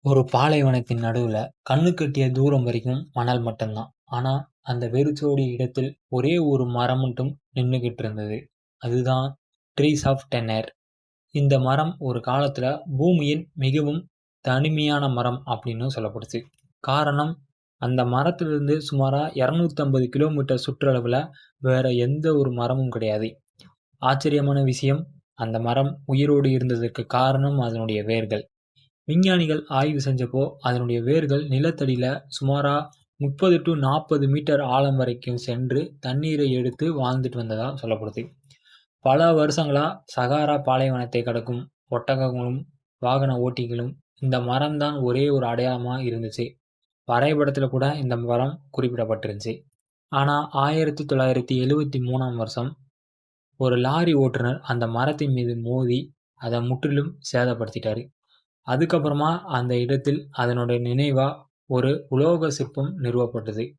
ஒரு பாலைவனத்தின் நடுவுல கண்ணுக்கெட்டிய தூரம் வரைக்கும் மணல் மட்டும்தான். ஆனா, அந்த வெறிச்சோடிய இடத்தில் ஒரே ஒரு மரம் மட்டும் நின்னுகிட்டு இருந்தது. அதுதான் ட்ரீஸ் ஆஃப் டென்னர். இந்த மரம் ஒரு காலத்துல பூமியின் மிகவும் தனிமையான மரம் அப்படின்னு சொல்லப்படுச்சு. காரணம், அந்த மரத்திலிருந்து சுமாரா 250 கிலோமீட்டர் சுற்றளவுல வேற எந்த ஒரு மரமும் கிடையாது. ஆச்சரியமான விஷயம், அந்த மரம் உயிரோடு இருந்ததற்கு காரணம் அதனுடைய வேர்கள். விஞ்ஞானிகள் ஆய்வு செஞ்சப்போ, அதனுடைய வேர்கள் நிலத்தடியில சுமாரா 30 டூ 40 மீட்டர் ஆழம் வரைக்கும் சென்று தண்ணீரை எடுத்து வாழ்ந்துட்டு வந்ததா சொல்லப்படுது. பல வருஷங்களா சகாரா பாலைவனத்தை கடக்கும் ஒட்டகங்களும், வாகன ஓட்டிகளும் இந்த மரம் தான் ஒரே ஒரு அடையாளமா இருந்துச்சு. வரைபடத்துல கூட இந்த மரம் குறிப்பிடப்பட்டிருந்துச்சு. ஆனா 1973ஆம் வருஷம் ஒரு லாரி ஓட்டுநர் அந்த மரத்தின் மீது மோதி அதை முற்றிலும் சேதப்படுத்திட்டாரு. அதுக்கப்புறமா அந்த இடத்தில் அதனுடைய நினைவா ஒரு உலோக சிற்பம் நிறுவப்பட்டது.